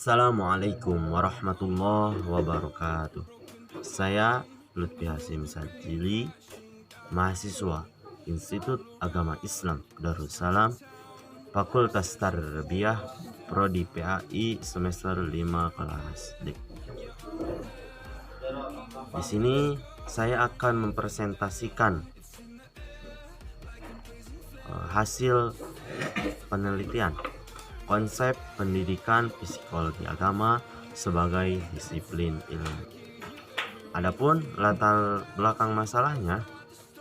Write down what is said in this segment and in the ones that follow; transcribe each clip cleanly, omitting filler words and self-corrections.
Assalamualaikum warahmatullahi wabarakatuh. Saya Lutfi Hasim Sajili, mahasiswa Institut Agama Islam Darussalam, Fakultas Tarbiyah, Prodi PAI semester 5 kelas D. Di sini saya akan mempresentasikan hasil penelitian konsep pendidikan psikologi agama sebagai disiplin ilmu. Adapun latar belakang masalahnya,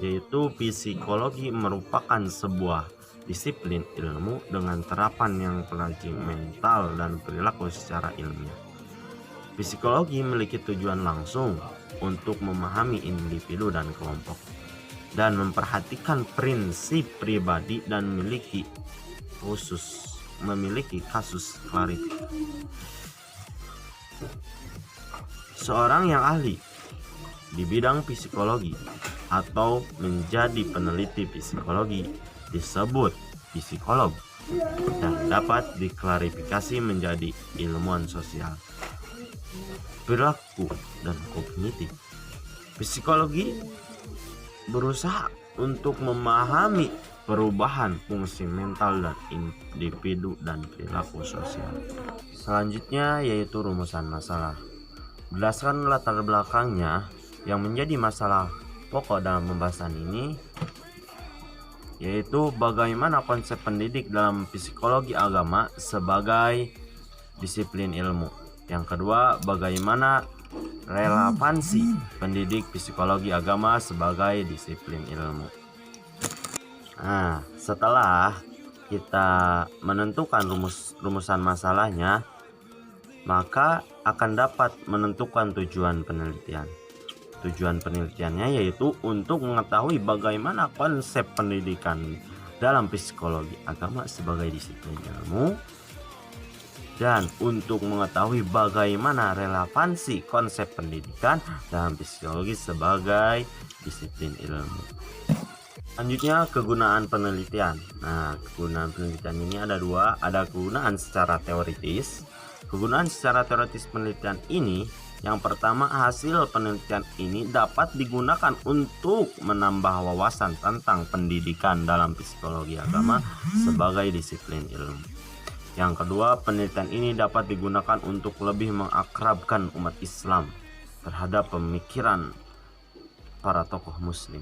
yaitu psikologi merupakan sebuah disiplin ilmu dengan terapan yang pelajari mental dan perilaku secara ilmiah. Psikologi memiliki tujuan langsung untuk memahami individu dan kelompok dan memperhatikan prinsip pribadi dan memiliki kasus klarifikasi. Seorang yang ahli di bidang psikologi atau menjadi peneliti psikologi disebut psikolog dan dapat diklarifikasi menjadi ilmuwan sosial, perilaku, dan kognitif. Psikologi berusaha untuk memahami perubahan fungsi mental dan individu dan perilaku sosial. Selanjutnya yaitu rumusan masalah. Berdasarkan latar belakangnya, yang menjadi masalah pokok dalam pembahasan ini yaitu bagaimana konsep pendidik dalam psikologi agama sebagai disiplin ilmu. Yang kedua, bagaimana relevansi pendidik psikologi agama sebagai disiplin ilmu. Nah, setelah kita menentukan rumusan masalahnya, maka akan dapat menentukan tujuan penelitian. Tujuan penelitiannya yaitu untuk mengetahui bagaimana konsep pendidikan dalam psikologi agama sebagai disiplin ilmu, dan untuk mengetahui bagaimana relevansi konsep pendidikan dalam psikologi sebagai disiplin ilmu. Selanjutnya, kegunaan penelitian. Nah, kegunaan penelitian ini ada dua. Ada kegunaan secara teoritis. Kegunaan secara teoritis penelitian ini, yang pertama, hasil penelitian ini dapat digunakan untuk menambah wawasan tentang pendidikan dalam psikologi agama sebagai disiplin ilmu. Yang kedua, penelitian ini dapat digunakan untuk lebih mengakrabkan umat Islam terhadap pemikiran para tokoh muslim.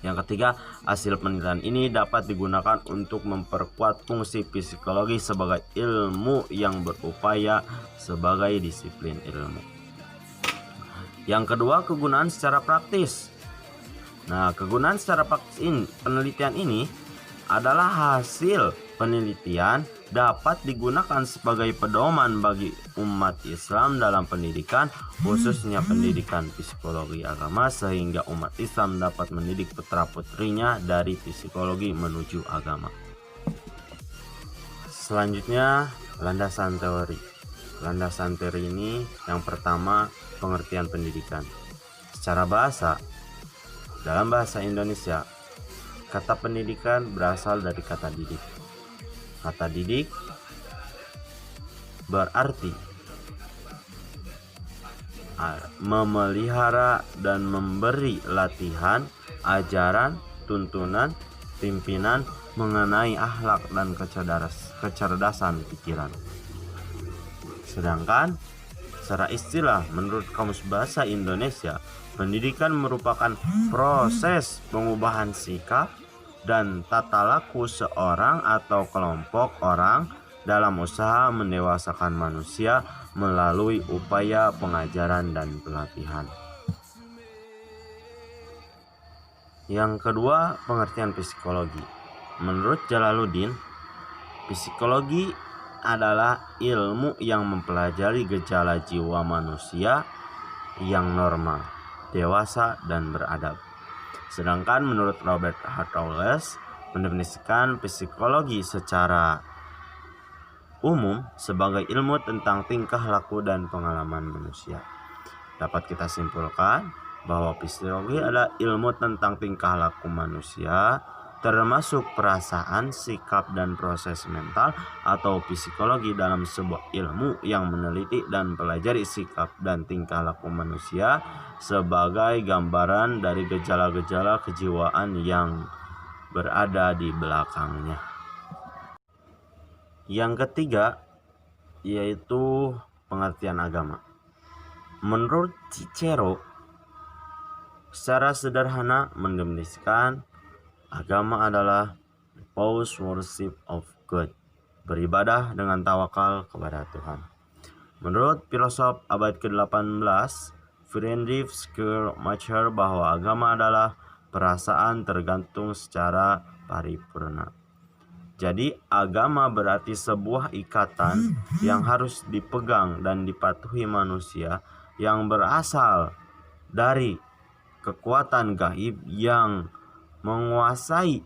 Yang ketiga, hasil penelitian ini dapat digunakan untuk memperkuat fungsi psikologi sebagai ilmu yang berupaya sebagai disiplin ilmu. Yang kedua, kegunaan secara praktis. Nah, kegunaan secara praktis penelitian ini adalah hasil penelitian dapat digunakan sebagai pedoman bagi umat Islam dalam pendidikan, khususnya pendidikan psikologi agama, sehingga umat Islam dapat mendidik putra-putrinya dari psikologi menuju agama. Selanjutnya, landasan teori. Landasan teori ini yang pertama, pengertian pendidikan. Secara bahasa, dalam bahasa Indonesia, kata pendidikan berasal dari kata didik. Kata didik berarti memelihara dan memberi latihan, ajaran, tuntunan, pimpinan mengenai akhlak dan kecerdasan pikiran. Sedangkan secara istilah menurut Kamus Bahasa Indonesia, pendidikan merupakan proses pengubahan sikap dan tata laku seorang atau kelompok orang dalam usaha mendewasakan manusia melalui upaya pengajaran dan pelatihan. Yang kedua, pengertian psikologi. Menurut Jalaluddin, psikologi adalah ilmu yang mempelajari gejala jiwa manusia yang normal, dewasa, dan beradab. Sedangkan menurut Robert Hartowles, mendefinisikan psikologi secara umum sebagai ilmu tentang tingkah laku dan pengalaman manusia. Dapat kita simpulkan bahwa psikologi adalah ilmu tentang tingkah laku manusia termasuk perasaan, sikap, dan proses mental atau psikologi dalam sebuah ilmu yang meneliti dan pelajari sikap dan tingkah laku manusia sebagai gambaran dari gejala-gejala kejiwaan yang berada di belakangnya. Yang ketiga yaitu pengertian agama. Menurut Cicero, secara sederhana mendefinisikan agama adalah the pause worship of God, beribadah dengan tawakal kepada Tuhan. Menurut filosof abad ke-18, Friedrich Schleiermacher, bahwa agama adalah perasaan tergantung secara paripurna. Jadi agama berarti sebuah ikatan yang harus dipegang dan dipatuhi manusia yang berasal dari kekuatan gaib yang menguasai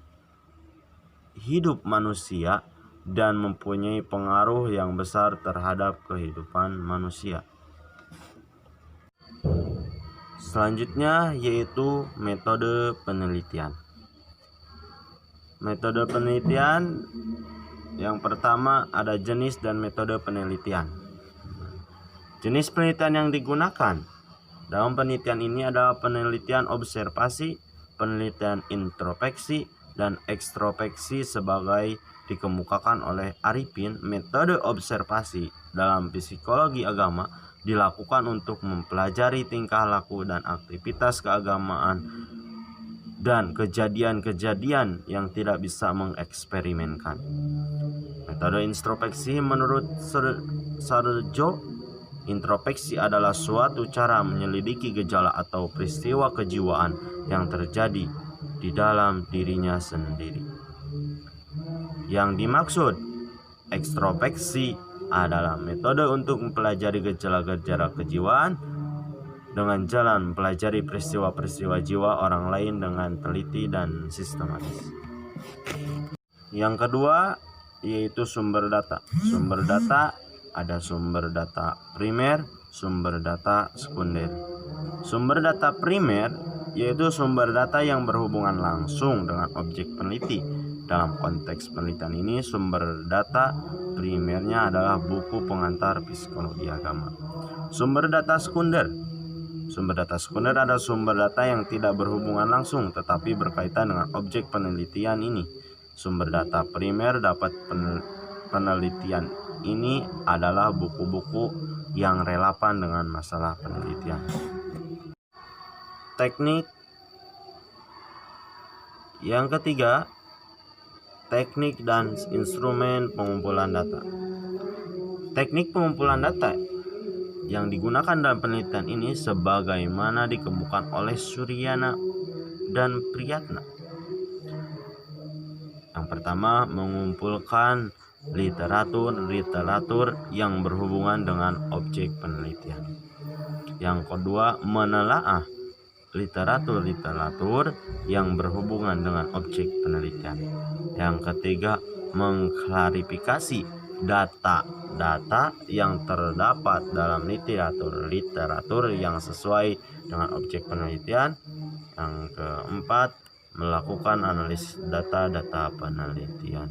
hidup manusia dan mempunyai pengaruh yang besar terhadap kehidupan manusia. Selanjutnya yaitu metode penelitian. Metode penelitian yang pertama ada jenis dan metode penelitian. Jenis penelitian yang digunakan dalam penelitian ini adalah penelitian observasi, penelitian introspeksi, dan ekstrospeksi sebagai dikemukakan oleh Arifin. Metode observasi dalam psikologi agama dilakukan untuk mempelajari tingkah laku dan aktivitas keagamaan dan kejadian-kejadian yang tidak bisa mengeksperimenkan. Metode introspeksi menurut Sarjo, introspeksi adalah suatu cara menyelidiki gejala atau peristiwa kejiwaan yang terjadi di dalam dirinya sendiri. Yang dimaksud ekstrospeksi adalah metode untuk mempelajari gejala-gejala kejiwaan dengan jalan mempelajari peristiwa-peristiwa jiwa orang lain dengan teliti dan sistematis. Yang kedua yaitu sumber data. Sumber data ada sumber data primer, sumber data sekunder. Sumber data primer yaitu sumber data yang berhubungan langsung dengan objek peneliti. Dalam konteks penelitian ini, sumber data primernya adalah buku pengantar psikologi agama. Sumber data sekunder. Sumber data sekunder adalah sumber data yang tidak berhubungan langsung tetapi berkaitan dengan objek penelitian ini. Sumber data primer dapat penelitian ini adalah buku-buku yang relevan dengan masalah penelitian. Teknik yang ketiga, teknik dan instrumen pengumpulan data. Teknik pengumpulan data yang digunakan dalam penelitian ini sebagaimana dikemukakan oleh Suryana dan Priyatna. Yang pertama, mengumpulkan literatur yang berhubungan dengan objek penelitian. Yang kedua, menelaah literatur yang berhubungan dengan objek penelitian. Yang ketiga, mengklarifikasi data yang terdapat dalam literatur yang sesuai dengan objek penelitian. Yang keempat, melakukan analisis data penelitian.